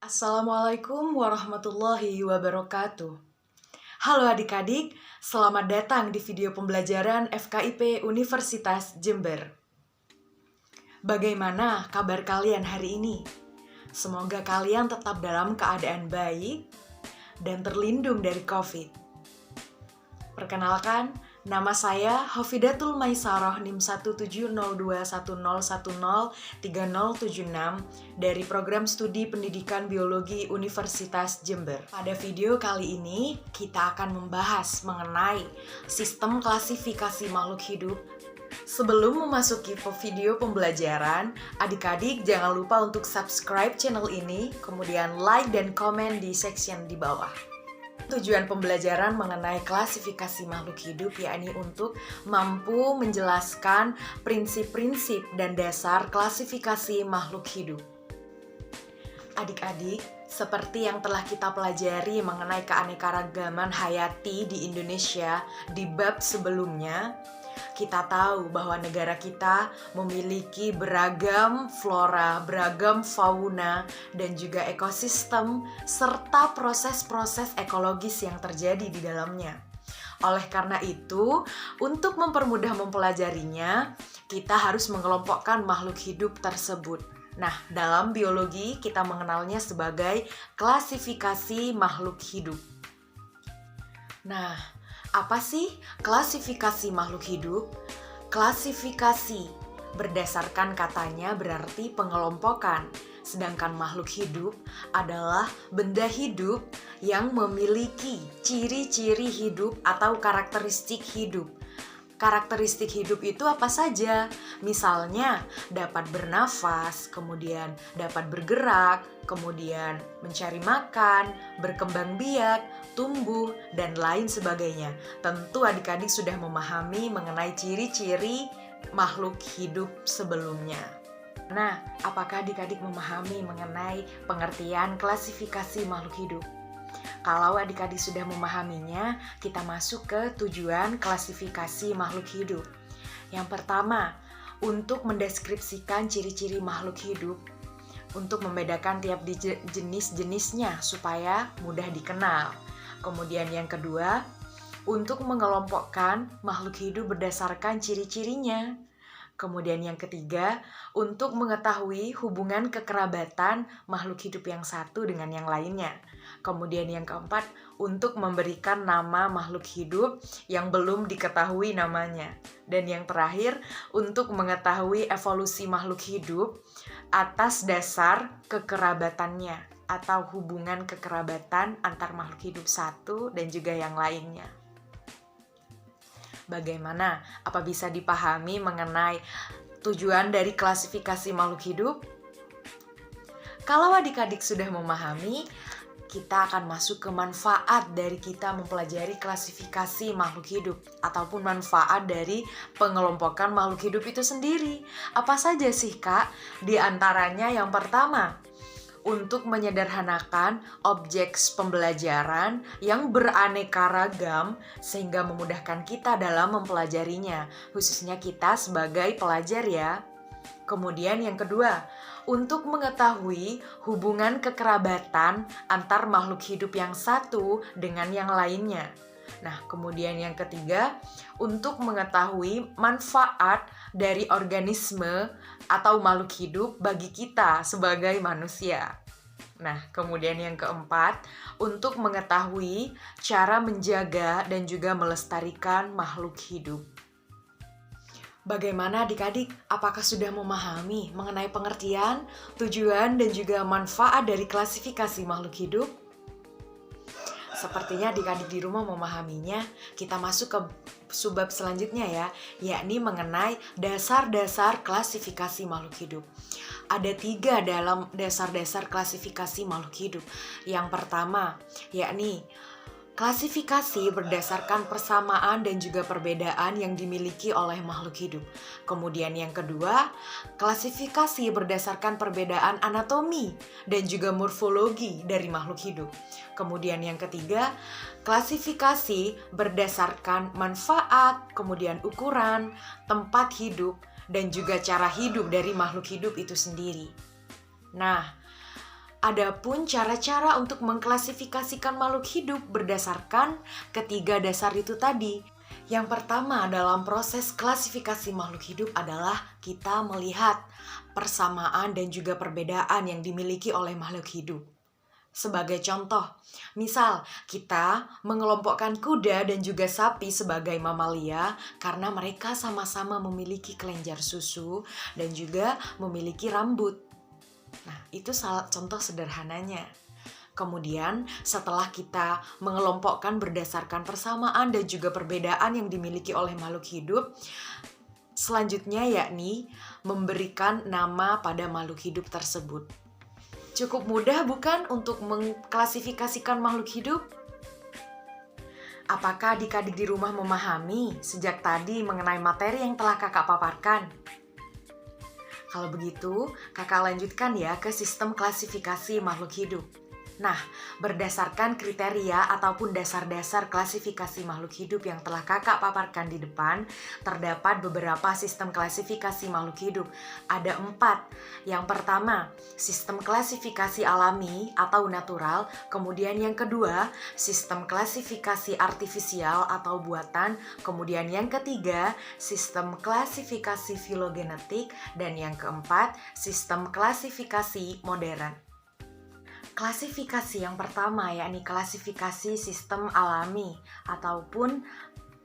Assalamualaikum warahmatullahi wabarakatuh. Halo adik-adik, selamat datang di video pembelajaran FKIP Universitas Jember. Bagaimana kabar kalian hari ini? Semoga kalian tetap dalam keadaan baik dan terlindung dari COVID. Perkenalkan, nama saya Hafidatul Maisarah NIM 1702101030076 dari Program Studi Pendidikan Biologi Universitas Jember. Pada video kali ini, kita akan membahas mengenai sistem klasifikasi makhluk hidup. Sebelum memasuki video pembelajaran, adik-adik jangan lupa untuk subscribe channel ini, kemudian like dan komen di section di bawah. Tujuan pembelajaran mengenai klasifikasi makhluk hidup yakni untuk mampu menjelaskan prinsip-prinsip dan dasar klasifikasi makhluk hidup. Adik-adik, seperti yang telah kita pelajari mengenai keanekaragaman hayati di Indonesia di bab sebelumnya, kita tahu bahwa negara kita memiliki beragam flora, beragam fauna, dan juga ekosistem, serta proses-proses ekologis yang terjadi di dalamnya. Oleh karena itu, untuk mempermudah mempelajarinya, kita harus mengelompokkan makhluk hidup tersebut. Nah, dalam biologi kita mengenalnya sebagai klasifikasi makhluk hidup. Nah, apa sih klasifikasi makhluk hidup? Klasifikasi berdasarkan katanya berarti pengelompokan, sedangkan makhluk hidup adalah benda hidup yang memiliki ciri-ciri hidup atau karakteristik hidup. Karakteristik hidup itu apa saja? Misalnya dapat bernafas, kemudian dapat bergerak, kemudian mencari makan, berkembang biak, tumbuh, dan lain sebagainya. Tentu adik-adik sudah memahami mengenai ciri-ciri makhluk hidup sebelumnya. Nah, apakah adik-adik memahami mengenai pengertian klasifikasi makhluk hidup? Kalau adik-adik sudah memahaminya, kita masuk ke tujuan klasifikasi makhluk hidup. Yang pertama, untuk mendeskripsikan ciri-ciri makhluk hidup, untuk membedakan tiap jenis-jenisnya supaya mudah dikenal. Kemudian yang kedua, untuk mengelompokkan makhluk hidup berdasarkan ciri-cirinya. Kemudian yang ketiga, untuk mengetahui hubungan kekerabatan makhluk hidup yang satu dengan yang lainnya. Kemudian yang keempat, untuk memberikan nama makhluk hidup yang belum diketahui namanya. Dan yang terakhir, untuk mengetahui evolusi makhluk hidup atas dasar kekerabatannya atau hubungan kekerabatan antar makhluk hidup satu dan juga yang lainnya. Bagaimana? Apa bisa dipahami mengenai tujuan dari klasifikasi makhluk hidup? Kalau adik-adik sudah memahami, kita akan masuk ke manfaat dari kita mempelajari klasifikasi makhluk hidup ataupun manfaat dari pengelompokan makhluk hidup itu sendiri. Apa saja sih, Kak? Di antaranya yang pertama, untuk menyederhanakan objek pembelajaran yang beraneka ragam sehingga memudahkan kita dalam mempelajarinya, khususnya kita sebagai pelajar ya. Kemudian yang kedua, untuk mengetahui hubungan kekerabatan antar makhluk hidup yang satu dengan yang lainnya. Nah, kemudian yang ketiga, untuk mengetahui manfaat dari organisme atau makhluk hidup bagi kita sebagai manusia. Nah, kemudian yang keempat, untuk mengetahui cara menjaga dan juga melestarikan makhluk hidup. Bagaimana adik-adik? Apakah sudah memahami mengenai pengertian, tujuan, dan juga manfaat dari klasifikasi makhluk hidup? Sepertinya adik-adik di rumah memahaminya. Kita masuk ke subbab selanjutnya ya, yakni mengenai dasar-dasar klasifikasi makhluk hidup. Ada 3 dalam dasar-dasar klasifikasi makhluk hidup. Yang pertama, yakni klasifikasi berdasarkan persamaan dan juga perbedaan yang dimiliki oleh makhluk hidup. Kemudian yang kedua, klasifikasi berdasarkan perbedaan anatomi dan juga morfologi dari makhluk hidup. Kemudian yang ketiga, klasifikasi berdasarkan manfaat, kemudian ukuran, tempat hidup, dan juga cara hidup dari makhluk hidup itu sendiri. Nah, Adapun cara-cara untuk mengklasifikasikan makhluk hidup berdasarkan ketiga dasar itu tadi. Yang pertama dalam proses klasifikasi makhluk hidup adalah kita melihat persamaan dan juga perbedaan yang dimiliki oleh makhluk hidup. Sebagai contoh, misal kita mengelompokkan kuda dan juga sapi sebagai mamalia karena mereka sama-sama memiliki kelenjar susu dan juga memiliki rambut. Nah, itu contoh sederhananya. Kemudian, setelah kita mengelompokkan berdasarkan persamaan dan juga perbedaan yang dimiliki oleh makhluk hidup, selanjutnya yakni memberikan nama pada makhluk hidup tersebut. Cukup mudah bukan untuk mengklasifikasikan makhluk hidup? Apakah adik-adik di rumah memahami sejak tadi mengenai materi yang telah kakak paparkan? Kalau begitu, kakak lanjutkan ya ke sistem klasifikasi makhluk hidup. Nah, berdasarkan kriteria ataupun dasar-dasar klasifikasi makhluk hidup yang telah kakak paparkan di depan, terdapat beberapa sistem klasifikasi makhluk hidup. Ada 4. Yang pertama, sistem klasifikasi alami atau natural. Kemudian yang kedua, sistem klasifikasi artifisial atau buatan. Kemudian yang ketiga, sistem klasifikasi filogenetik. Dan yang keempat, sistem klasifikasi modern. Klasifikasi yang pertama yakni klasifikasi sistem alami ataupun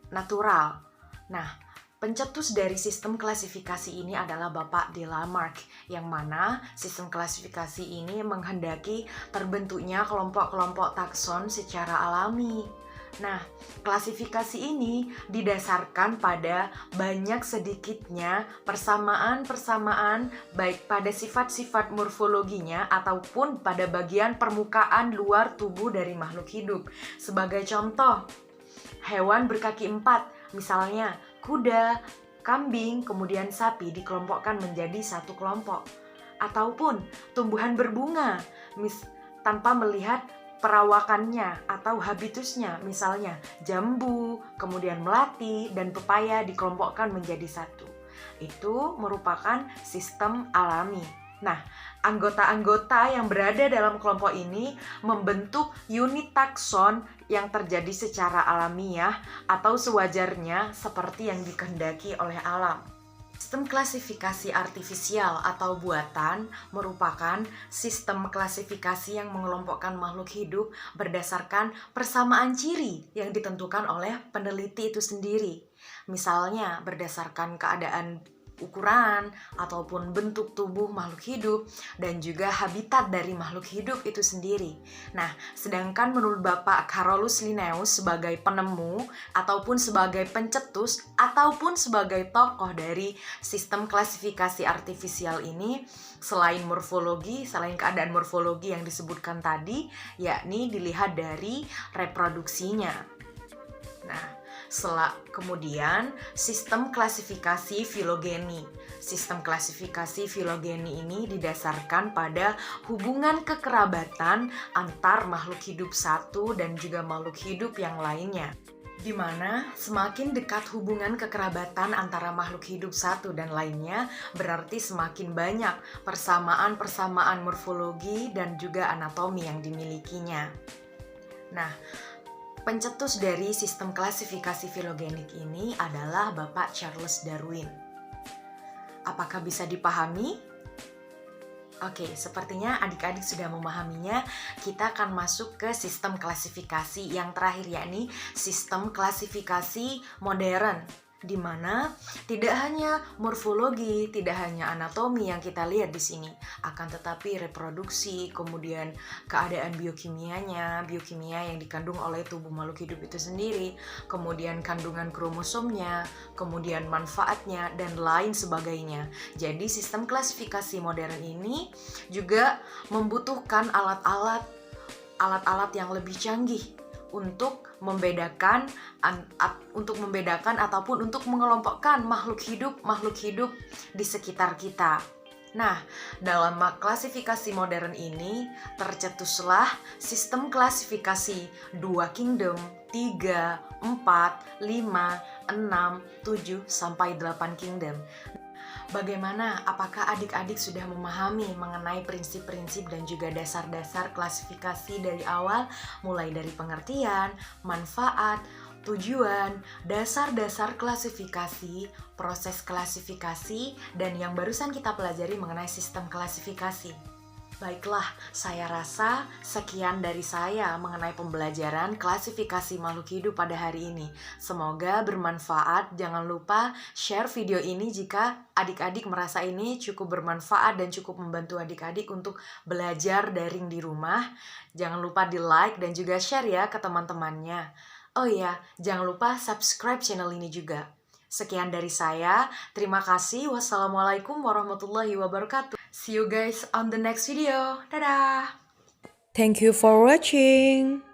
natural. Nah, pencetus dari sistem klasifikasi ini adalah Bapak de Lamarck, yang mana sistem klasifikasi ini menghendaki terbentuknya kelompok-kelompok takson secara alami. Nah, klasifikasi ini didasarkan pada banyak sedikitnya persamaan-persamaan baik pada sifat-sifat morfologinya ataupun pada bagian permukaan luar tubuh dari makhluk hidup. Sebagai contoh, hewan berkaki 4, misalnya kuda, kambing, kemudian sapi dikelompokkan menjadi satu kelompok. Ataupun tumbuhan berbunga, tanpa melihat perawakannya atau habitusnya, misalnya jambu, kemudian melati, dan pepaya dikelompokkan menjadi satu. Itu merupakan sistem alami. Nah, anggota-anggota yang berada dalam kelompok ini membentuk unit takson yang terjadi secara alamiah atau sewajarnya seperti yang dikehendaki oleh alam. Sistem klasifikasi artifisial atau buatan merupakan sistem klasifikasi yang mengelompokkan makhluk hidup berdasarkan persamaan ciri yang ditentukan oleh peneliti itu sendiri. Misalnya berdasarkan keadaan ukuran ataupun bentuk tubuh makhluk hidup dan juga habitat dari makhluk hidup itu sendiri. Nah, sedangkan menurut Bapak Carolus Linnaeus sebagai penemu ataupun sebagai pencetus ataupun sebagai tokoh dari sistem klasifikasi artifisial ini, selain morfologi, selain keadaan morfologi yang disebutkan tadi, yakni dilihat dari reproduksinya. Nah, kemudian sistem klasifikasi filogeni. Sistem klasifikasi filogeni ini didasarkan pada hubungan kekerabatan antar makhluk hidup satu dan juga makhluk hidup yang lainnya, di mana semakin dekat hubungan kekerabatan antara makhluk hidup satu dan lainnya, berarti semakin banyak persamaan-persamaan morfologi dan juga anatomi yang dimilikinya. Nah, pencetus dari sistem klasifikasi filogenik ini adalah Bapak Charles Darwin. Apakah bisa dipahami? Oke, sepertinya adik-adik sudah memahaminya. Kita akan masuk ke sistem klasifikasi yang terakhir, yakni sistem klasifikasi modern, di mana tidak hanya morfologi, tidak hanya anatomi yang kita lihat di sini, akan tetapi reproduksi, kemudian keadaan biokimianya, biokimia yang dikandung oleh tubuh makhluk hidup itu sendiri, kemudian kandungan kromosomnya, kemudian manfaatnya, dan lain sebagainya. Jadi sistem klasifikasi modern ini juga membutuhkan alat-alat yang lebih canggih untuk membedakan ataupun untuk mengelompokkan makhluk hidup di sekitar kita. Nah, dalam klasifikasi modern ini tercetuslah sistem klasifikasi 2 kingdom, 3, 4, 5, 6, 7 sampai 8 kingdom. Bagaimana? Apakah adik-adik sudah memahami mengenai prinsip-prinsip dan juga dasar-dasar klasifikasi dari awal, mulai dari pengertian, manfaat, tujuan, dasar-dasar klasifikasi, proses klasifikasi, dan yang barusan kita pelajari mengenai sistem klasifikasi? Baiklah, saya rasa sekian dari saya mengenai pembelajaran klasifikasi makhluk hidup pada hari ini. Semoga bermanfaat. Jangan lupa share video ini jika adik-adik merasa ini cukup bermanfaat dan cukup membantu adik-adik untuk belajar daring di rumah. Jangan lupa di like dan juga share ya ke teman-temannya. Oh iya, jangan lupa subscribe channel ini juga. Sekian dari saya. Terima kasih. Wassalamualaikum warahmatullahi wabarakatuh. See you guys on the next video. Dadah! Thank you for watching.